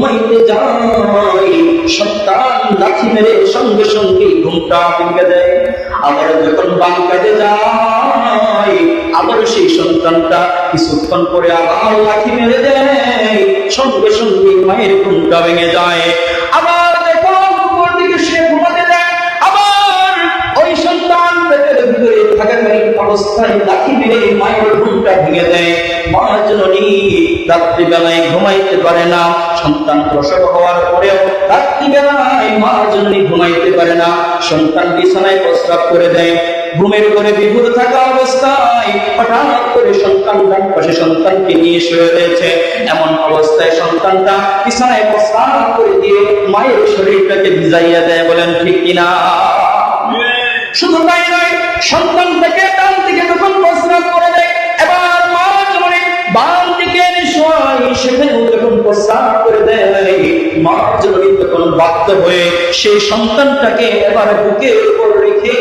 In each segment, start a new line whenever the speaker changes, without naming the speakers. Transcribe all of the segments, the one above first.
ঘুমাইতে যায়, সন্তান লাথি মেরে সঙ্গে সঙ্গে ঘুমটা ভেঙে দেয়। আবার যখন বাম কাজে যায়, আবার সেই সন্তানটা কিছুক্ষণ পরে আবার লাথি মেরে দেয়, সঙ্গে সঙ্গে মায়ের ঘুমটা ভেঙে যায়। আবার যখন উপর দিকে সে ঘুমাতে যায়, আবার ওই সন্তান পেটের ভিতরে থাকাকালীন অবস্থায় লাথি মেরে মায়ের ঘুমটা ভেঙে দেয়। মা জননী রাত্রিবেলায় ঘুমাইতে পারে না, সন্তান প্রসব হওয়ার পরেও রাত্রিবেলায় মা জননী ঘুমাইতে পারে না, সন্তান বিছানায় প্রস্রাব করে দেয়। ঘুমের ঘরে বিভোর থাকা অবস্থায় হঠাৎ করে সন্তান ডান পাশে সন্তানকে নিয়ে শুয়ে রয়েছে, এমন অবস্থায় সন্তানটা বিছানায় প্রস্রাব করে দিয়ে মায়ের শরীরটাকে ভিজাইয়া দেয়। বলেন ঠিক কিনা? শুধু তাই নয়, সন্তানটাকে ডান দিকে যখন প্রস্রাব করে দেয়, এবার মা জননী বাম দিকে শোয়, সেখানেও যখন প্রস্রাব করে দেয়, মা জননী তখন বাধ্য হয়ে সেই সন্তানটাকে এবার বুকের উপর রেখে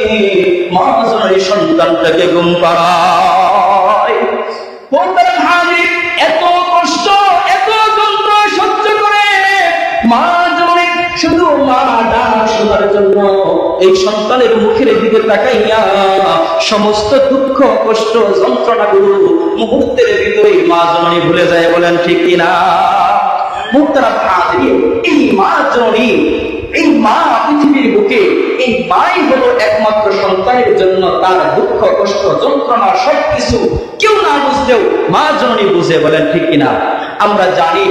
মা জননী সন্তানটাকে ঘুম পাড়ায়। এত কষ্ট, এত যন্ত্র সহ্য করে মা জননী শুধু মা ডাক শোনার জন্য এই সন্তানের মুখের দিকে তাকাইয়া সমস্ত দুঃখ কষ্ট যন্ত্রণাগুলো মুহূর্তের ভিতরে মা জননী ভুলে যায়। বলেন ঠিক কিনা? মুহতারাম হাজিরিন, এই মা জননী, এই মা পৃথিবীর বুকে, এই মাই হলো একমাত্র সন্তানের জন্য তার দুঃখ কষ্ট যন্ত্রণা সবকিছু কেউ না বুঝলেও মা জননী বুঝে। বলেন ঠিক কিনা? আমরা জানি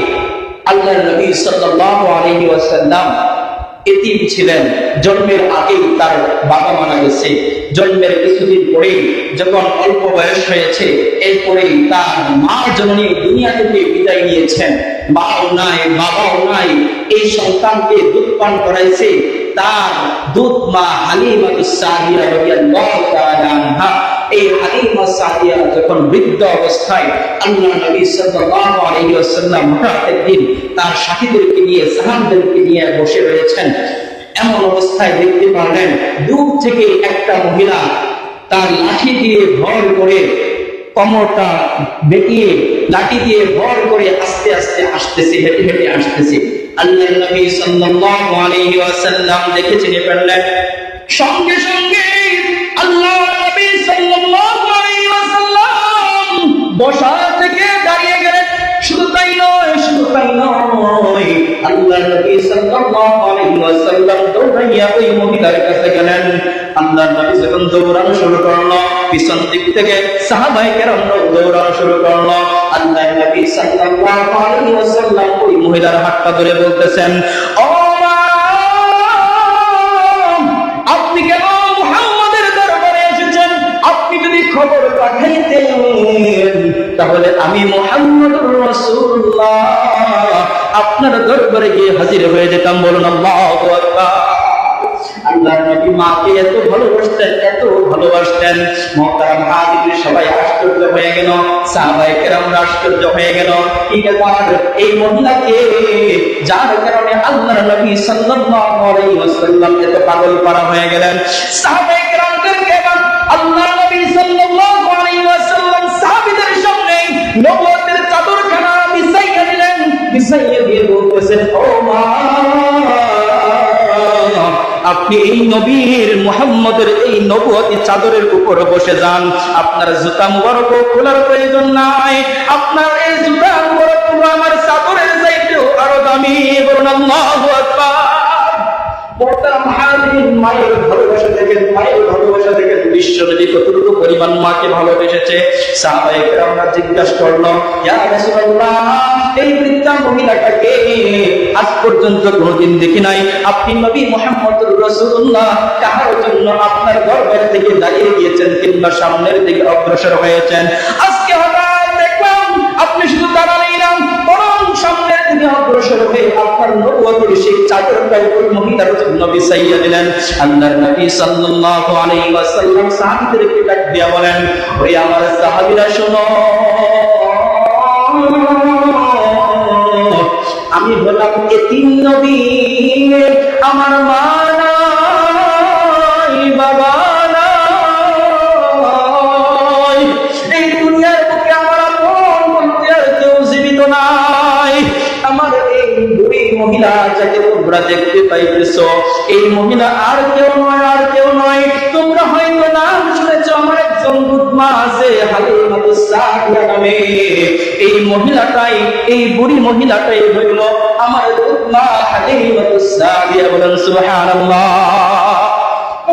আল্লাহর নবী সাল্লাল্লাহু আলাইহি ওয়াসাল্লাম এতিম ছিলেন, জন্মের আগেই তার বাবা মারা গেছে। জন্মের কিছুদিন পরেই যখন অল্প বয়স হয়েছে, এরপরেই তার মা জননী দুনিয়া থেকে বিদায় নিয়েছেন। মাও নাই, বাবাও নাই, এই সন্তানকে দুধ পান করাইছে তার দুধ মা হালিমাতুস সাদিয়া রাদিয়াল্লাহু তাআলা আনহা। এই হালিমা সাদিয়া যখন বৃদ্ধ অবস্থায় আল্লাহর নবী সাল্লাল্লাহু আলাইহি ওয়াসাল্লাম হঠাৎ একদিন তার সাথীদেরকে নিয়ে, সাহাবাদেরকে নিয়ে বসে রয়েছেন, এমন অবস্থায় দেখতে পারলেন দূর থেকে একটা মহিলা তার লাঠি দিয়ে ভর করে, কোমরটা বেঁকিয়ে লাঠি দিয়ে ভর করে আস্তে আস্তে আসতেছে, হেঁটে হেঁটে আসতেছে। আল্লাহর নবী সাল্লাল্লাহু আলাইহি ওয়াসাল্লাম দেখে চিনে ফেললেন। সঙ্গে সঙ্গে আল্লাহর নবী সাল্লাল্লাহু আলাইহি ওয়াসাল্লাম বসা থেকে দাঁড়িয়ে গেলেন। শুধু তাই নয়, শুধু তাই নয়, আল্লাহর নবী সাল্লাল্লাহু আলাইহি ওয়াসাল্লাম দৌড়াইয়া ওই মহিলার কাছে গেলেন। আল্লাহর নবী যখন দৌড়ানো শুরু করলো, পিছন দিক থেকে সাহাবায়ে কেরাম দৌড়ানো শুরু করলো। আল্লাহর নবী সাল্লাল্লাহু আলাইহি ওয়াসাল্লাম ওই মহিলার হাতটা ধরে বলতেছেন, ও মা, আপনি কেন মুহাম্মাদের দরবারে এসেছেন? আপনি যদি খবর পাঠাইতেন তাহলে আমি মুহাম্মদুর রাসূলুল্লাহ আপনার দরবারে গিয়ে হাজির হয়ে যেতাম। বলুন আল্লাহু আকবার। আল্লাহর নবী মাকে এত ভালোবাসতেন, এত ভালোবাসতেন। মুহতারাম হাজির, সবাই আশ্চর্য হয়ে গেল, সাহাবায়ে কেরামরা আশ্চর্য হয়ে গেল। কি ব্যাপার, এই মহিলাকে যার কারণে আল্লাহর নবী সাল্লাল্লাহু আলাইহি ওয়াসাল্লাম এত পাগল পারা হয়ে গেলেন। সাহাবায়ে কেরামদেরকে আল্লাহর নবী সাল্লাল্লাহু আলাইহি ওয়াসাল্লাম সাহাবীদের সামনে নবুয়তের চাদরখানা বিছাইয়া দিলেন। বিছাইয়া দিয়ে বলতেছেন, ও মা, আপনি এই নবীর মুহাম্মদের এই নবুয়তি চাদরের উপর বসে যান। আপনার জুতা মুবারক খোলার প্রয়োজন নাই, আপনার এই জুতা মুবারক আমার চাদরের চাইতেও আরো দামি। বলুন আল্লাহু আকবার। মুহতারাম হাজিরিন, মায়ের ভালোবাসা থেকে, মায়ের ভালোবাসা থেকে বিশ্বনবী কতটুকু পরিমাণ মাকে ভালোবেসেছে। সাহাবায়ে কেরামরা জিজ্ঞাসা করলো, ইয়া রাসূলুল্লাহ, এই বৃদ্ধা মহিলাটাকে আজ পর্যন্ত কোনোদিন দেখি নাই, আপনি নবী মুহাম্মদুর রাসূলুল্লাহ কাহার জন্য আপনার দরবার থেকে দাঁড়িয়ে গিয়েছেন কিংবা সামনের দিকে অগ্রসর হয়েছেন? আজকে হঠাৎ দেখলাম আপনি শুধু দাঁড়ালেই না, বরং সামনের দিকে অগ্রসর হয়ে আপনার নবুয়তের সেই চাদরটা ওই মহিলার জন্য বিছাইয়া দিলেন। আল্লাহর নবী সাল্লাল্লাহু আলাইহি ওয়াসাল্লাম সাহাবীদেরকে ডাক দিয়া বলেন, ওই আমার সাহাবীরা শোনো, আমি হলাম এতিম নবী, আমার মা নাই, বাবা নাই, এই দুনিয়ার বুকে আমার আপন বলতে আর কেউ জীবিত নাই। আমার এই বুড়ি মহিলা যাকে তোমরা দেখতে পাইতেছো, এই মহিলা আর কেউ নয়, আর কেউ নয়। তোমরা হয়তো নাম শুনেছো আমার একজন দুধমা আছে হালিমাতুস সাদিয়া নামে। এই মহিলাটাই, এই বুড়ি মহিলাটাই হইল আমার দুধমা হালিমাতুস সাদিয়া। বলেন সুবহানাল্লাহ।